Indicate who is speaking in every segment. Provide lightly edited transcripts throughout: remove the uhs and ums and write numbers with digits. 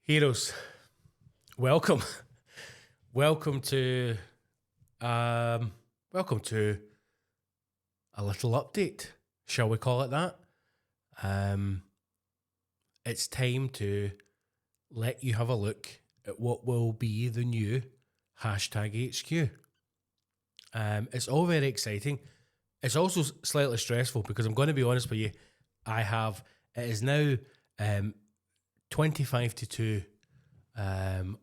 Speaker 1: Heroes, welcome, welcome to, welcome to a little update. Shall we call it that? It's time to let you have a look at what will be the new hashtag HQ. It's all very exciting. It's also slightly stressful because I'm going to be honest with you. It is now 25 to 2 on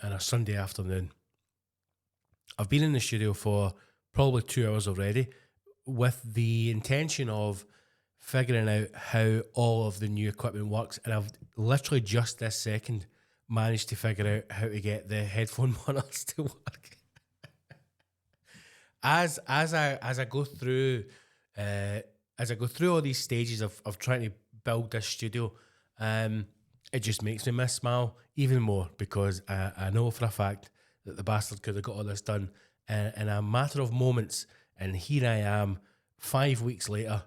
Speaker 1: a Sunday afternoon. I've been in the studio for probably 2 hours already with the intention of figuring out how all of the new equipment works, and I've literally just this second managed to figure out how to get the headphone monitors to work. As I go through all these stages of trying to build this studio, it just makes me miss Mal even more because I know for a fact that the bastard could have got all this done in a matter of moments, and here I am 5 weeks later,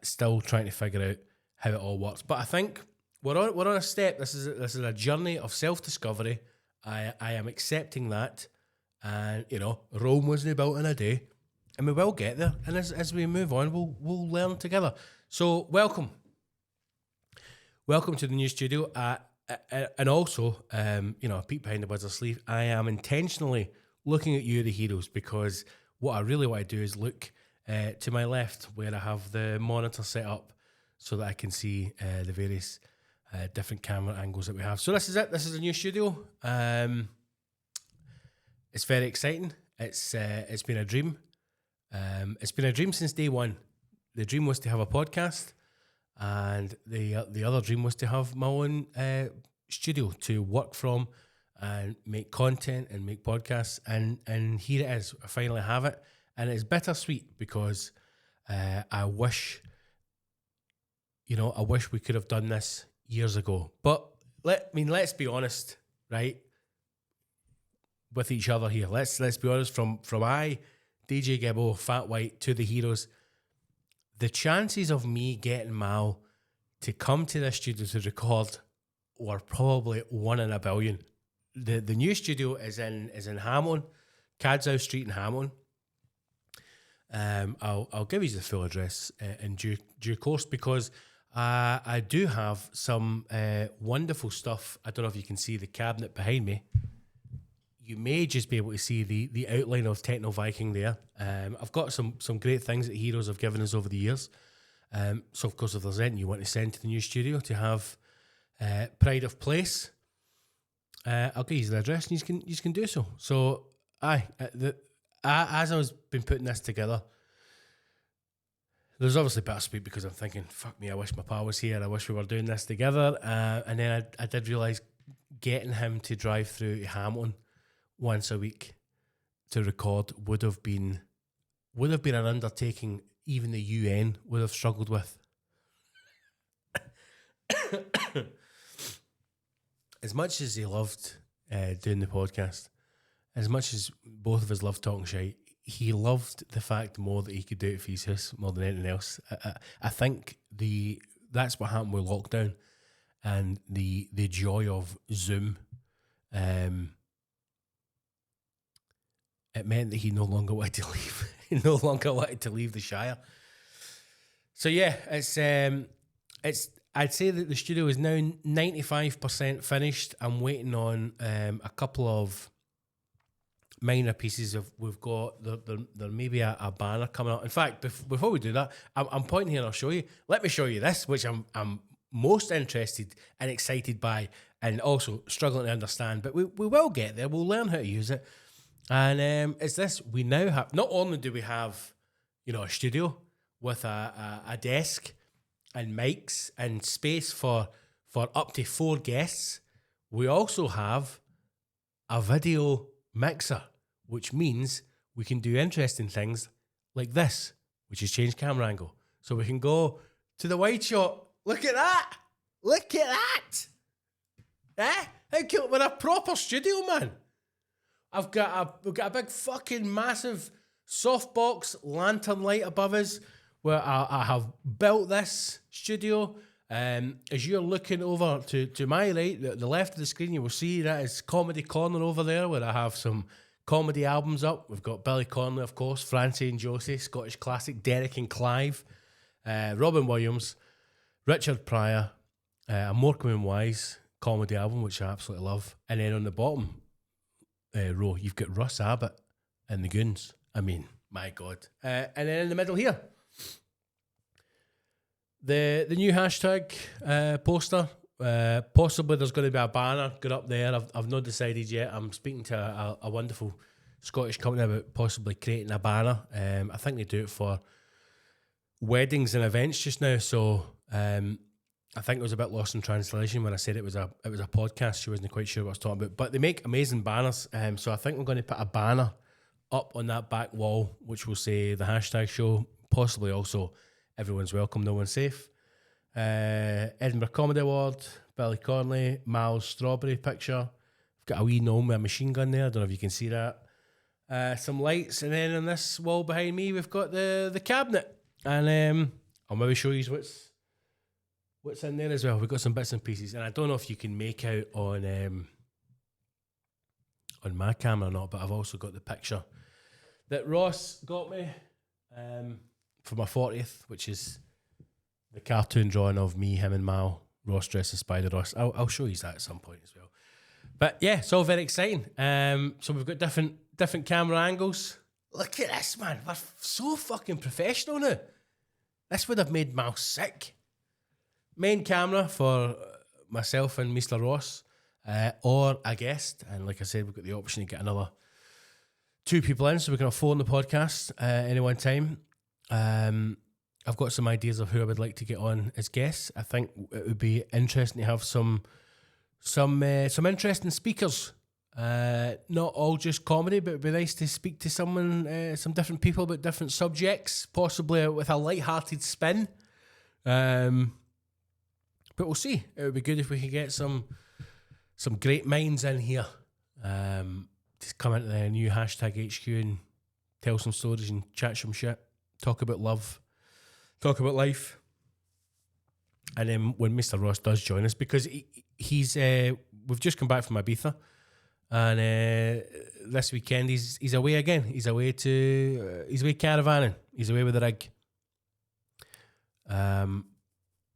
Speaker 1: still trying to figure out how it all works. But I think we're on a step. This is a journey of self-discovery. I am accepting that, and Rome wasn't built in a day, and we will get there. And as we move on, we'll learn together. So welcome to the new studio. And also, a peek behind the wizard's sleeve. I am intentionally looking at you, the heroes, because what I really want to do is look to my left where I have the monitor set up so that I can see the various different camera angles that we have. So this is it. This is a new studio. It's very exciting. It's been a dream. It's been a dream since day one. The dream was to have a podcast, and the other dream was to have my own studio to work from and make content and make podcasts. And here it is. I finally have it. And it's bittersweet because I wish we could have done this years ago. But let's be honest, right? With each other here. Let's be honest. From I, DJ Gibbo, Fat White, to the heroes, the chances of me getting Mal to come to this studio to record were probably 1 in a billion. The new studio is in Hamilton, Cadzow Street in Hamilton. I'll give you the full address in due course, because I do have some wonderful stuff. I don't know if you can see the cabinet behind me. You may just be able to see the outline of Techno Viking there. I've got some great things that Heroes have given us over the years. So, of course, if there's anything you want to send to the new studio to have pride of place, I'll give you the address and you can do so. So, as I was been putting this together, there's obviously bittersweet because I'm thinking, fuck me, I wish my pal was here. I wish we were doing this together. And then I did realise getting him to drive through to Hamilton once a week to record would have been an undertaking even the UN would have struggled with. As much as he loved doing the podcast, as much as both of us loved talking shite, he loved the fact more that he could do it for his house more than anything else. I think that's what happened with lockdown and the joy of Zoom. It meant that he no longer wanted to leave. He no longer wanted to leave the Shire. So yeah, it's. I'd say that the studio is now 95% finished. I'm waiting on a couple of minor pieces of. We've got there may be a banner coming out. In fact, before we do that, I'm pointing here and I'll show you. Let me show you this, which I'm most interested and excited by, and also struggling to understand. But we will get there. We'll learn how to use it. And it's this. We now have. Not only do we have, a studio with a desk and mics and space for up to 4 guests, we also have a video mixer, which means we can do interesting things like this, which is change camera angle. So we can go to the wide shot. Look at that. Look at that. Eh? How cool. We're a proper studio, man. We've got a big fucking massive softbox lantern light above us where I have built this studio. As you're looking over to my right, the left of the screen, you will see that is Comedy Corner over there, where I have some comedy albums up. We've got Billy Connolly, of course, Francie and Josie, Scottish classic, Derek and Clive, Robin Williams, Richard Pryor, a Morecambe and Wise comedy album, which I absolutely love. And then on the bottom row, you've got Russ Abbott and the Goons. I mean, my God. And then in the middle here, the new hashtag poster. Possibly there's going to be a banner going up there. I've not decided yet. I'm speaking to a wonderful Scottish company about possibly creating a banner. I think they do it for weddings and events just now. So I think it was a bit lost in translation when I said it was a podcast. She wasn't quite sure what I was talking about. But they make amazing banners. So I think we're going to put a banner up on that back wall, which will say the hashtag show, possibly also Everyone's Welcome, No One's Safe. Edinburgh Comedy Award, Billy Connolly, Mal's strawberry picture. I've got a wee gnome with a machine gun there. I don't know if you can see that. Some lights, and then on this wall behind me, we've got the cabinet. And I'll maybe show you what's in there as well. We've got some bits and pieces, and I don't know if you can make out on my camera or not, but I've also got the picture that Ross got me for my 40th, which is the cartoon drawing of me, him and Mal, Ross dressed as Spider-Ross. I'll show you that at some point as well. But yeah, it's all very exciting. So we've got different camera angles. Look at this, man. We're so fucking professional now. This would have made Mal sick. Main camera for myself and Mr. Ross, or a guest. And like I said, we've got the option to get another 2 people in, so we can have 4 on the podcast any one time. I've got some ideas of who I would like to get on as guests. I think it would be interesting to have some interesting speakers. Not all just comedy, but it'd be nice to speak to someone, some different people about different subjects, possibly with a light-hearted spin. But we'll see. It would be good if we could get some great minds in here. Just come into the new hashtag HQ and tell some stories and chat some shit. Talk about love. Talk about life. And then when Mr. Ross does join us, because he's we've just come back from Ibiza, and this weekend he's away again. He's away caravanning. He's away with the rig.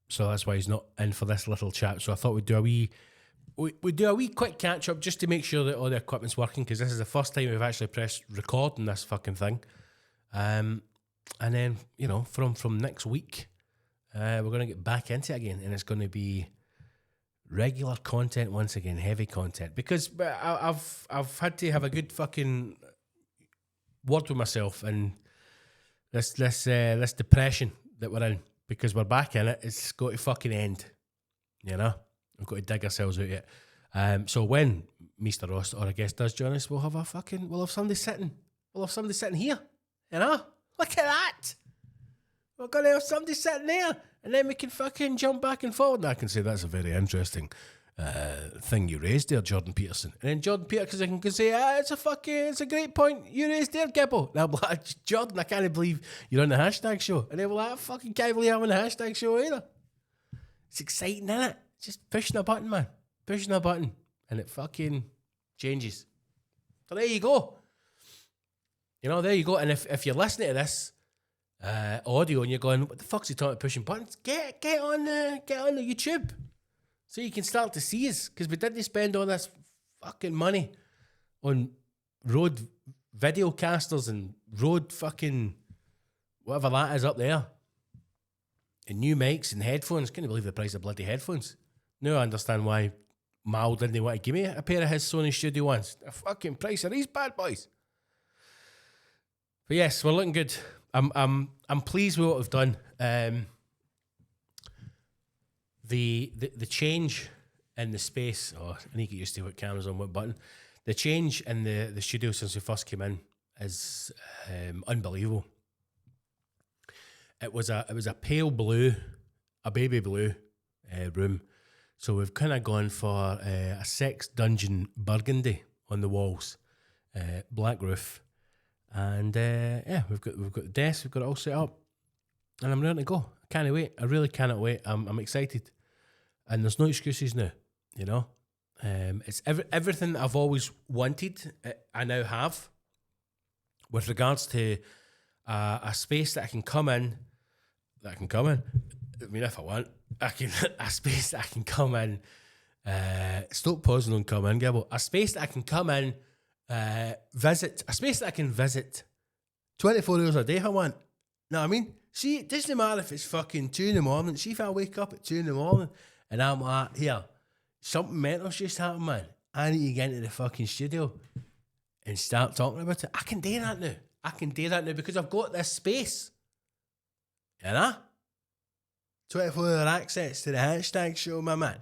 Speaker 1: So that's why he's not in for this little chat. So I thought we'd do a wee quick catch up just to make sure that all the equipment's working, because this is the first time we've actually pressed record on this fucking thing. And then, you know, from next week, we're going to get back into it again, and it's going to be regular content once again, heavy content, because I've had to have a good fucking word with myself and this depression that we're in, because we're back in it. It's got to fucking end, you know. We've got to dig ourselves out yet. So when Mr. Ross or a guest does join us, we'll have somebody sitting. We'll have somebody sitting here, you know. Look at that. We're going to have somebody sitting there, and then we can fucking jump back and forward. And I can say that's a very interesting thing you raised there, Jordan Peterson. And then Jordan Peterson can say, it's a great point you raised there, Gibbo. And I'll be like, Jordan, I can't believe you're on the hashtag show. And they'll be like, I fucking can't believe I'm on the hashtag show either. It's exciting, isn't it? Just pushing a button, man. Pushing a button. And it fucking changes. So there you go. You know, there you go. And if you're listening to this audio and you're going, what the fuck's he talking about pushing buttons? Get on the YouTube so you can start to see us, because we didn't spend all this fucking money on Rode Videocasters and Rode fucking whatever that is up there, and new mics and headphones. Can't believe the price of bloody headphones. Now I understand why Mal didn't want to give me a pair of his Sony Studio ones. The fucking price of these bad boys. But yes, we're looking good. I'm pleased with what we've done. The change in the space. Oh, I need to get used to what camera's on what button. The change in the studio since we first came in is unbelievable. It was a pale blue, a baby blue room. So we've kind of gone for a sex dungeon burgundy on the walls, black roof. And yeah, we've got the desk, we've got it all set up. and I'm ready to go. I can't wait. I really cannot wait. I'm excited, and there's no excuses now. You know, it's everything that I've always wanted. I now have, with regards to a space that I can come in. That I can come in. I mean, if I want, I can a space that I can come in. Stop pausing and come in, Gibble. A space that I can come in, visit. A space that I can visit 24 hours a day if I want. Know what I mean? See, it doesn't matter if it's fucking 2 in the morning. See, if I wake up at 2 in the morning and I'm like, here, something mental's just happened, man. I need to get into the fucking studio and start talking about it. I can do that now. I can do that now because I've got this space. You know? 24-hour access to the hashtag show, my man.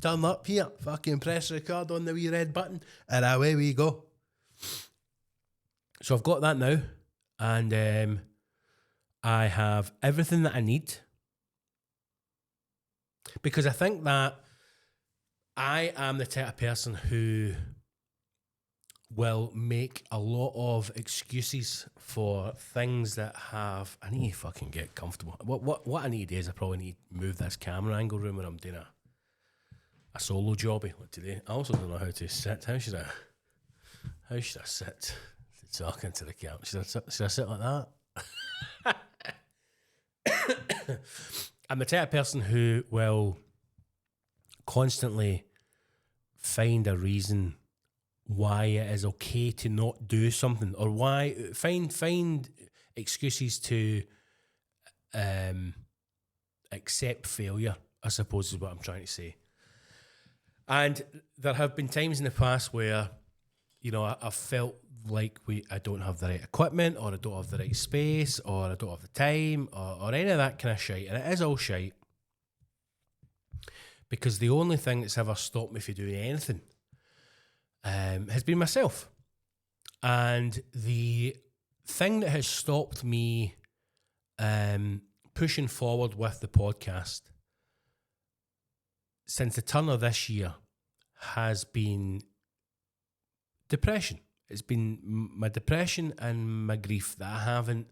Speaker 1: Turn up here, fucking press record on the wee red button, and away we go. So I've got that now, and I have everything that I need. Because I think that I am the type of person who will make a lot of excuses for things that have... I need to fucking get comfortable. What I need to do is I probably need to move this camera angle room when I'm doing a solo jobby like today. I also don't know how to sit. How should I sit to talk into the camera? Should I sit like that? I'm the type of person who will constantly find a reason why it is okay to not do something, or why find excuses to accept failure, I suppose is what I'm trying to say. And there have been times in the past where, you know, I've felt like I don't have the right equipment, or I don't have the right space, or I don't have the time, or any of that kind of shite. And it is all shite. Because the only thing that's ever stopped me from doing anything has been myself. And the thing that has stopped me pushing forward with the podcast since the turn of this year has been depression. It's been my depression and my grief that I haven't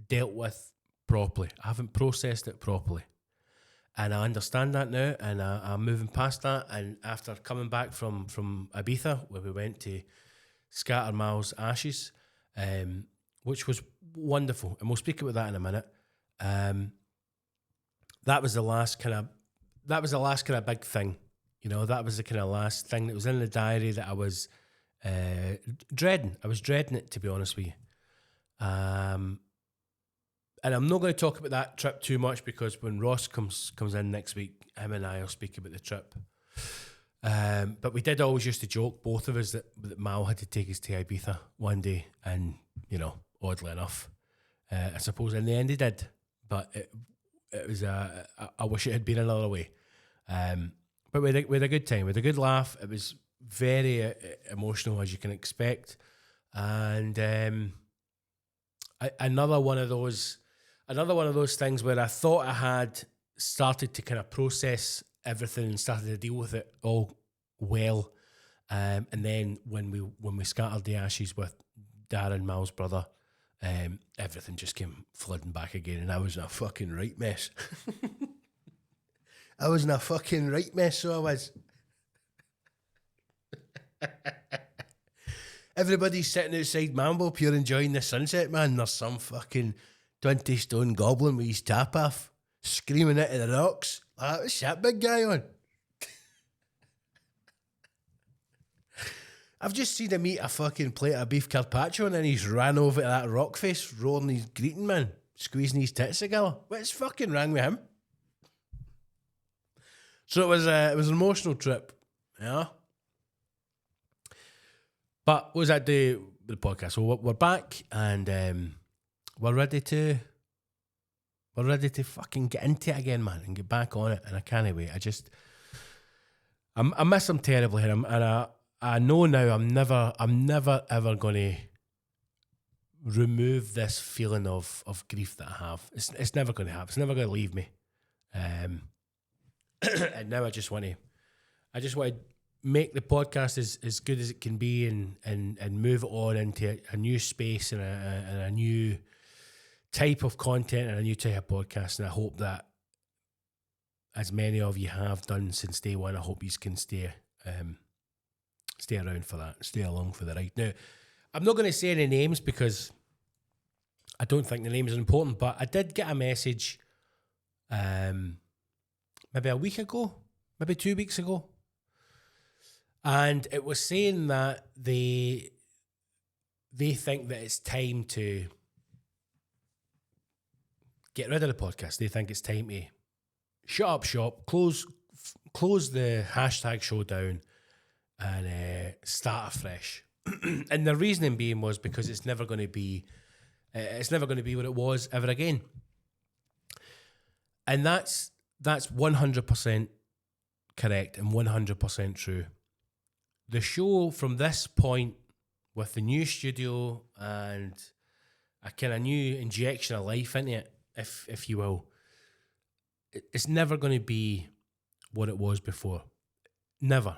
Speaker 1: dealt with properly. I haven't processed it properly. And I understand that now, and I'm moving past that. And after coming back from Ibiza, where we went to scatter Mal's ashes, which was wonderful, and we'll speak about that in a minute. That was the last kind of big thing, you know. That was the kind of last thing that was in the diary that I was dreading. I was dreading it, to be honest with you. And I'm not going to talk about that trip too much, because when Ross comes in next week, him and I will speak about the trip. But we did always used to joke, both of us, that Mal had to take us to Ibiza one day, and, you know, oddly enough, I suppose in the end he did. But it was I wish it had been another way. But we had a good time. We had a good laugh. It was very emotional, as you can expect. And another one of those things where I thought I had started to kind of process everything and started to deal with it all well. And then when we scattered the ashes with Darren, Mal's brother, everything just came flooding back again, and I was in a fucking right mess. I was in a fucking right mess, so I was. Everybody's sitting outside Mambo Pure enjoying the sunset, man. There's some fucking 20-stone goblin with his tap off, screaming into the rocks. What's that big guy on? I've just seen him eat a fucking plate of beef carpaccio, and then he's ran over to that rock face, roaring his greeting, man, squeezing his tits together. What's fucking wrong with him? So it was an emotional trip, yeah. But what was that do with the podcast? So we're back, and we're ready to fucking get into it again, man, and get back on it. And I can't wait. I miss him terribly, and I know now I'm never ever going to remove this feeling of grief that I have. It's never going to happen. It's never going to leave me. And now I just want to make the podcast as good as it can be, and move it on into a new space and a new type of content and a new type of podcast, and I hope that as many of you have done since day one, I hope you can stay around for that, stay along for the ride. Now, I'm not going to say any names because I don't think the names are important, but I did get a message maybe a week ago, maybe 2 weeks ago, and it was saying that they think that it's time to get rid of the podcast. They think it's time to shut up shop, close the hashtag show down, and start afresh. And the reasoning being was because it's never going to be what it was ever again. And that's 100% correct and 100% true. The show from this point, with the new studio and a kind of new injection of life into it, if you will, it's never going to be what it was before. Never.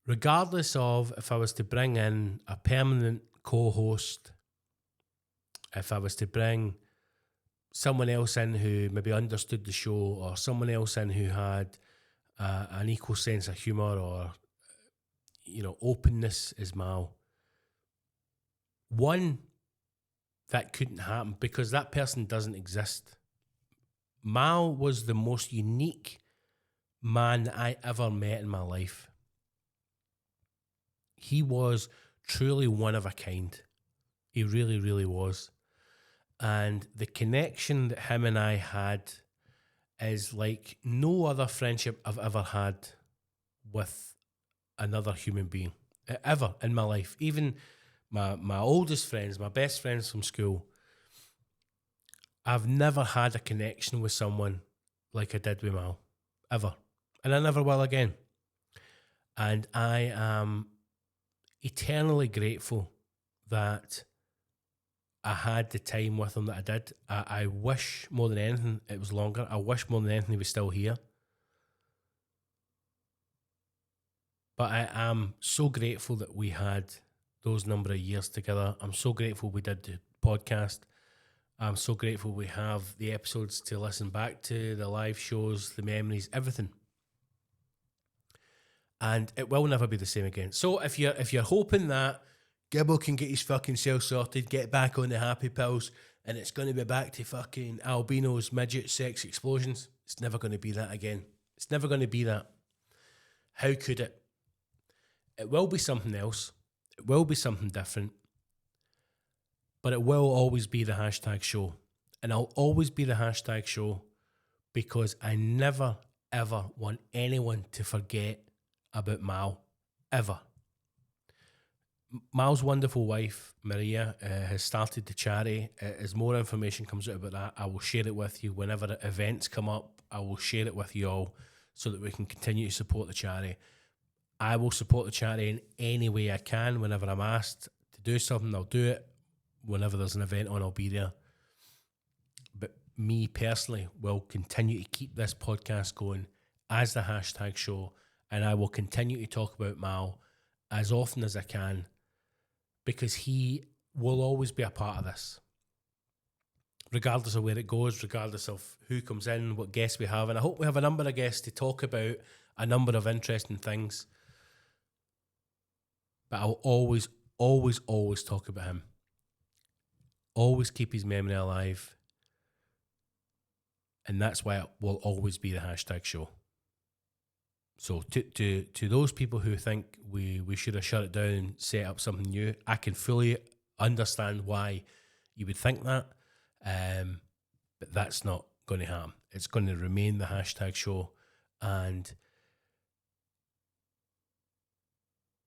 Speaker 1: Regardless of if I was to bring in a permanent co-host, if I was to bring someone else in who maybe understood the show, or someone else in who had an equal sense of humour, or, openness as Mal. One, that couldn't happen because that person doesn't exist. Mal was the most unique man that I ever met in my life. He was truly one of a kind. He really, really was. And the connection that him and I had is like no other friendship I've ever had with another human being, ever in my life. Even my oldest friends, my best friends from school, I've never had a connection with someone like I did with Mal, ever. And I never will again. And I am eternally grateful that I had the time with him that I did. I wish more than anything it was longer. I wish more than anything he was still here. But I am so grateful that we had those number of years together. I'm so grateful we did the podcast. I'm so grateful we have the episodes to listen back to, the live shows, the memories, everything. And it will never be the same again. So if you're hoping that Gibbo can get his fucking self sorted, get back on the happy pills, and it's going to be back to fucking albinos, midget, sex explosions, it's never going to be that again. It's never going to be that. How could it? It will be something else. It will be something different. But it will always be the hashtag show. And I'll always be the hashtag show because I never, ever want anyone to forget about Mal. Ever. Mal's wonderful wife, Maria, has started the charity. As more information comes out about that, I will share it with you. Whenever events come up, I will share it with you all so that we can continue to support the charity. I will support the charity in any way I can. Whenever I'm asked to do something, I'll do it. Whenever there's an event on, I'll be there. But me personally will continue to keep this podcast going as the hashtag show, and I will continue to talk about Mal as often as I can because he will always be a part of this, regardless of where it goes, regardless of who comes in, what guests we have. And I hope we have a number of guests to talk about a number of interesting things. But I'll always, always, always talk about him. Always keep his memory alive. And that's why it will always be the hashtag show. So to those people who think we should have shut it down and set up something new, I can fully understand why you would think that. But that's not going to happen. It's going to remain the hashtag show. And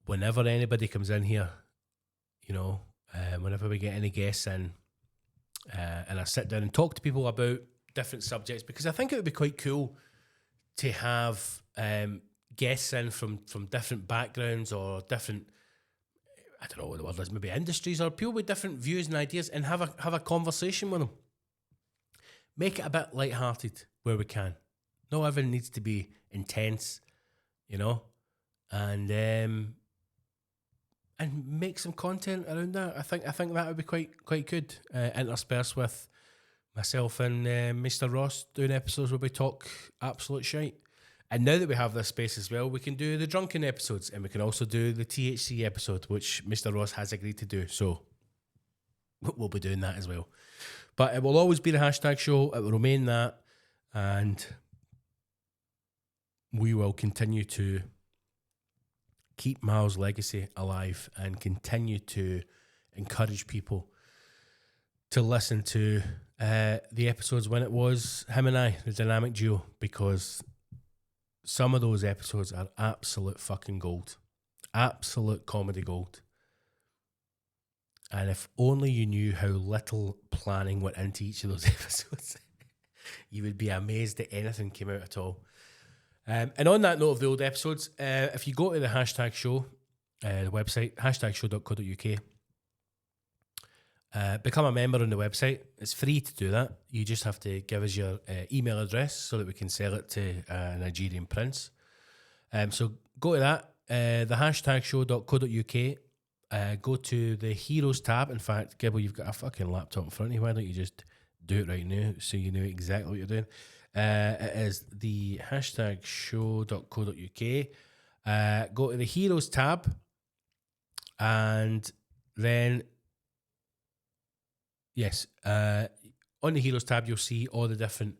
Speaker 1: whenever anybody comes in here, whenever we get any guests in, and I sit down and talk to people about different subjects, because I think it would be quite cool to have guests in from different backgrounds or different, I don't know what the word is, maybe industries, or people with different views and ideas, and have a conversation with them. Make it a bit lighthearted where we can. Not everything needs to be intense, and and make some content around that. I think that would be quite good. Interspersed with myself and Mr. Ross doing episodes where we talk absolute shite. And now that we have this space as well, we can do the drunken episodes, and we can also do the THC episode, which Mr. Ross has agreed to do. So we'll be doing that as well. But it will always be the hashtag show. It will remain that. And we will continue to keep Miles' legacy alive and continue to encourage people to listen to the episodes when it was him and I, the dynamic duo, because some of those episodes are absolute fucking gold. Absolute comedy gold. And if only you knew how little planning went into each of those episodes, you would be amazed that anything came out at all. And on that note of the old episodes, if you go to the hashtag show, the website, hashtagshow.co.uk, become a member on the website. It's free to do that. You just have to give us your email address so that we can sell it to a Nigerian prince. So go to that, the hashtagshow.co.uk, go to the Heroes tab. In fact, Gibble, you've got a fucking laptop in front of you. Why don't you just do it right now so you know exactly what you're doing? It is the hashtagshow.co.uk. Go to the Heroes tab, and then yes, on the Heroes tab you'll see all the different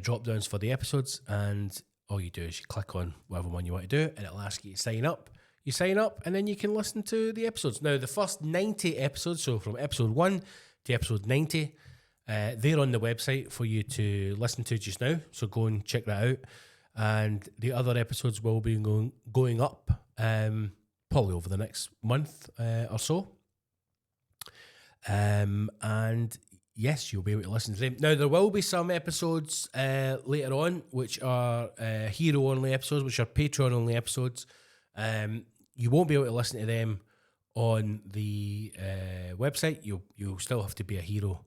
Speaker 1: drop downs for the episodes, and all you do is you click on whatever one you want to do, and it'll ask you to sign up. You sign up, and then you can listen to the episodes. Now, the first 90 episodes, so from episode 1 to episode 90, they're on the website for you to listen to just now, so go and check that out. And the other episodes will be going up probably over the next month or so. And yes, you'll be able to listen to them. Now, there will be some episodes later on which are hero-only episodes, which are Patreon-only episodes. You won't be able to listen to them on the website. You'll still have to be a hero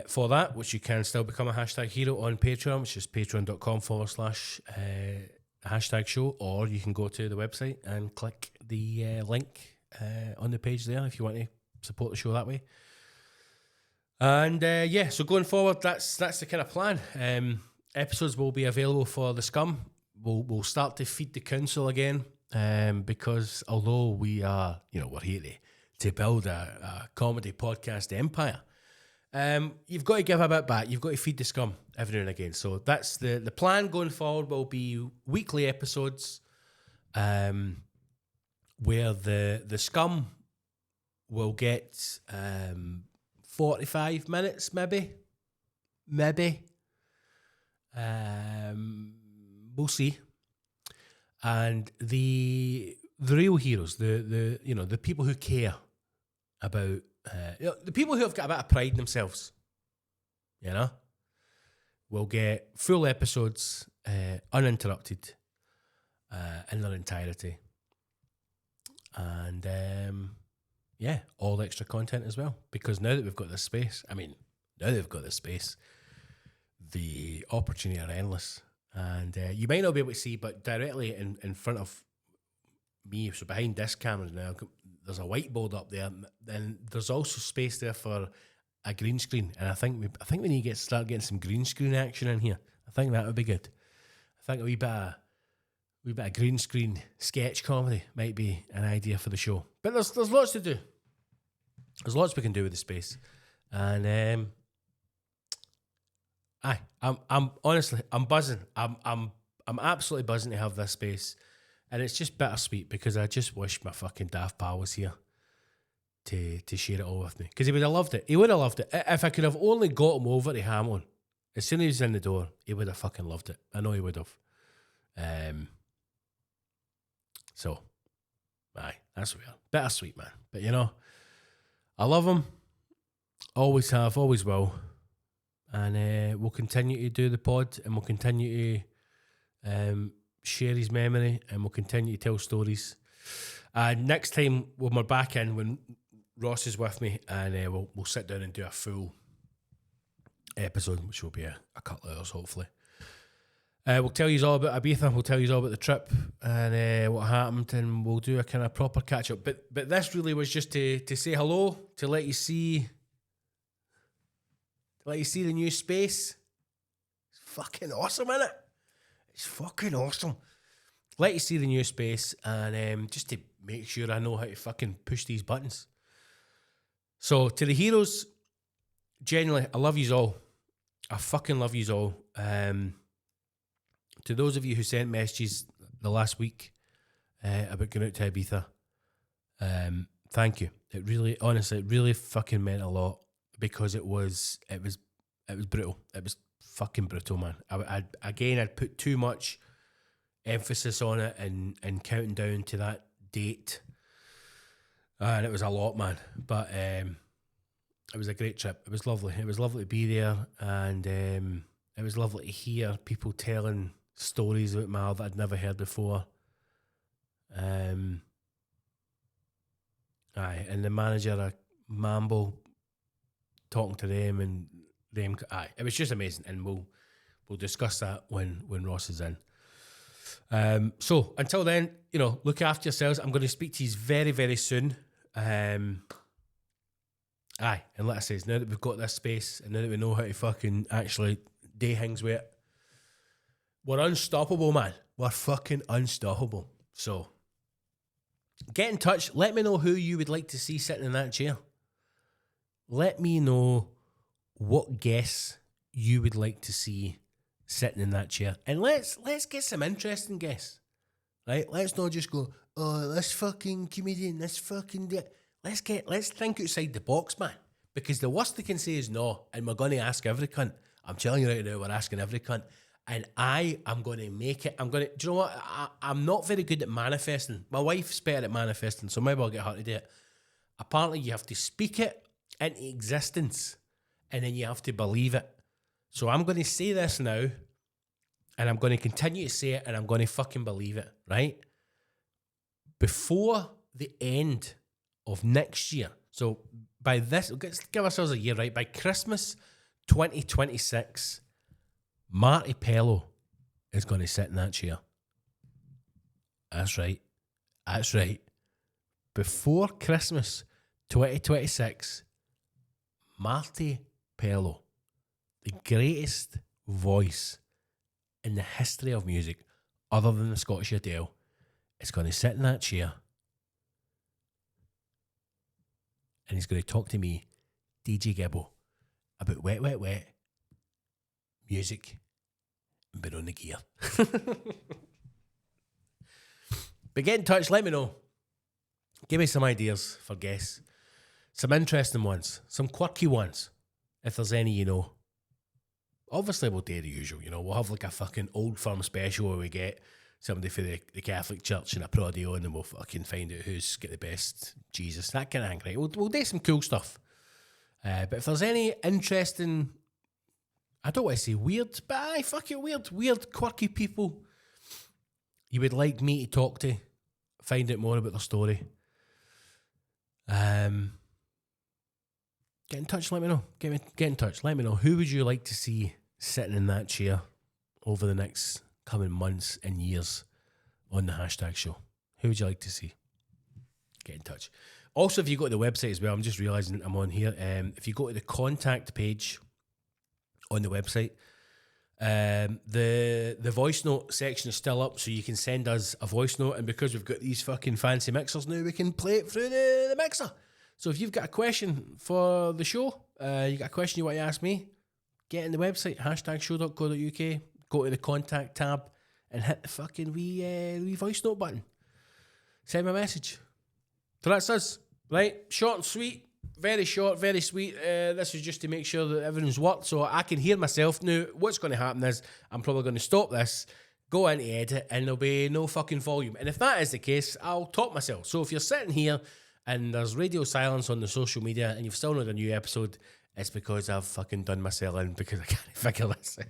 Speaker 1: for that, which you can still become a hashtag hero on Patreon, which is patreon.com/hashtag show, or you can go to the website and click the link on the page there if you want to support the show that way. And yeah, so going forward, that's the kind of plan. Episodes will be available for the scum. We'll start to feed the council again, because although we are, we're here to build a comedy podcast empire, you've got to give a bit back. You've got to feed the scum every now and again. So that's the plan going forward. Will be weekly episodes, where the scum will get 45 minutes, maybe. We'll see. And the real heroes, the people who care about, the people who have got a bit of pride in themselves, will get full episodes, uninterrupted, in their entirety. And yeah, all extra content as well. Because now that we've got this space, the opportunity are endless. And you might not be able to see, but directly in front of me, so behind this camera now, there's a whiteboard up there, and there's also space there for a green screen. And I think we need to start getting some green screen action in here. I think that would be good. I think a wee bit of green screen sketch comedy might be an idea for the show. But there's lots to do. There's lots we can do with the space, and I'm honestly buzzing. I'm absolutely buzzing to have this space, and it's just bittersweet because I just wish my fucking daft pal was here to share it all with me, because he would have loved it. He would have loved it if I could have only got him over to Hamlin. As soon as he was in the door, he would have fucking loved it. I know he would have. So, aye, that's weird. Bittersweet, man. But I love him. Always have, always will. And we'll continue to do the pod, and we'll continue to share his memory, and we'll continue to tell stories. Next time when we're back in, when Ross is with me, and we'll sit down and do a full episode, which will be a couple of hours, hopefully. We'll tell you all about Ibiza. We'll tell you all about the trip and what happened, and we'll do a kind of proper catch up. But this really was just to say hello, to let you see the new space. It's fucking awesome, isn't it? It's fucking awesome. Let you see the new space, and just to make sure I know how to fucking push these buttons. So to the heroes, genuinely, I love yous all. I fucking love yous all. To those of you who sent messages the last week about going out to Ibiza, thank you. It really, honestly, it really fucking meant a lot, because it was brutal. It was fucking brutal, man. I'd put too much emphasis on it and counting down to that date, and it was a lot, man. But it was a great trip. It was lovely. It was lovely to be there, and it was lovely to hear people telling stories about Mal that I'd never heard before. And the manager of Mambo, talking to them, and them. It was just amazing, and we'll discuss that when Ross is in. So until then, look after yourselves. I'm going to speak to you very, very soon. And like I say, now that we've got this space, and now that we know how to fucking actually do things with it, we're unstoppable, man. We're fucking unstoppable. So get in touch. Let me know who you would like to see sitting in that chair. Let me know what guests you would like to see sitting in that chair. And let's get some interesting guests. Right? Let's not just go, oh, this fucking comedian, this fucking... Let's think outside the box, man. Because the worst they can say is no, and we're going to ask every cunt. I'm telling you right now, we're asking every cunt. And I am going to make it. Do you know what? I'm not very good at manifesting. My wife's better at manifesting, so maybe I'll get her to do it. Apparently, you have to speak it into existence, and then you have to believe it. So I'm going to say this now, and I'm going to continue to say it, and I'm going to fucking believe it, right? Before the end of next year, so by this, let's give ourselves a year, right? By Christmas 2026, Marty Pello is going to sit in that chair. That's right. That's right. Before Christmas 2026, Marty Pello, the greatest voice in the history of music, other than the Scottish Adele, is going to sit in that chair, and he's going to talk to me, DJ Gibbo, about Wet, Wet, Wet, music, and been on the gear. But get in touch, let me know. Give me some ideas for guests. Some interesting ones, some quirky ones, if there's any, Obviously, we'll do the usual, We'll have like a fucking Old Firm special where we get somebody for the Catholic Church and a prodigy on, and we'll fucking find out who's got the best Jesus, that kind of thing, right? We'll do some cool stuff. But if there's any interesting, I don't want to say weird, but weird, quirky people you would like me to talk to, find out more about their story, get in touch, let me know. Get in touch, let me know. Who would you like to see sitting in that chair over the next coming months and years on the Hashtag Show? Who would you like to see? Get in touch. Also, if you go to the website as well, I'm just realising I'm on here. If you go to the contact page on the website, the voice note section is still up, so you can send us a voice note, and because we've got these fucking fancy mixers now, we can play it through the mixer. So if you've got a question for the show, you got a question you want to ask me, get in the website, hashtagshow.co.uk, go to the contact tab and hit the fucking wee voice note button. Send me a message. So that's us, right? Short and sweet, very short, very sweet. This is just to make sure that everything's worked so I can hear myself. Now, what's going to happen is I'm probably going to stop this, go into edit, and there'll be no fucking volume. And if that is the case, I'll talk myself. So if you're sitting here and there's radio silence on the social media and you've still not a new episode, it's because I've fucking done myself in because I can't figure this out.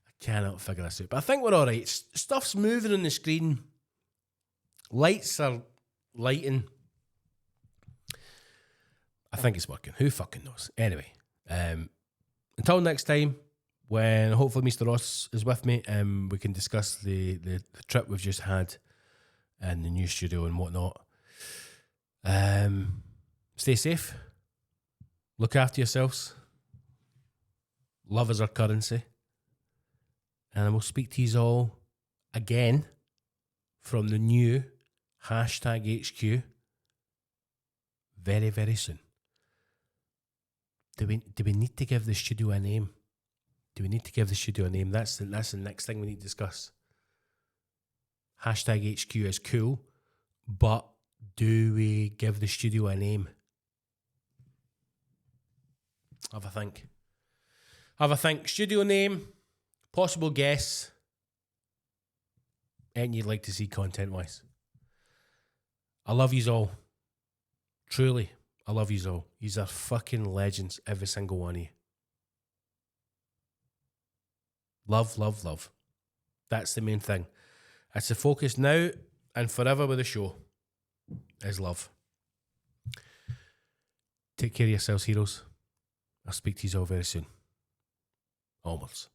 Speaker 1: I cannot figure this out. But I think we're all right. Stuff's moving on the screen. Lights are lighting. I think it's working. Who fucking knows? Anyway, until next time, when hopefully Mr. Ross is with me, we can discuss the trip we've just had and the new studio and whatnot. Stay safe. Look after yourselves. Love is our currency. And I will speak to you all again from the new #HQ very, very soon. Do we need to give the studio a name? Do we need to give the studio a name? That's the next thing we need to discuss. #HQ is cool, but do we give the studio a name? Have a think. Studio name, possible guests, and you'd like to see content-wise. I love yous all. Truly, I love yous all. Yous are fucking legends, every single one of you. Love, love, love. That's the main thing. It's the focus now and forever with the show is love. Take care of yourselves, heroes. I'll speak to you all very soon. Onwards.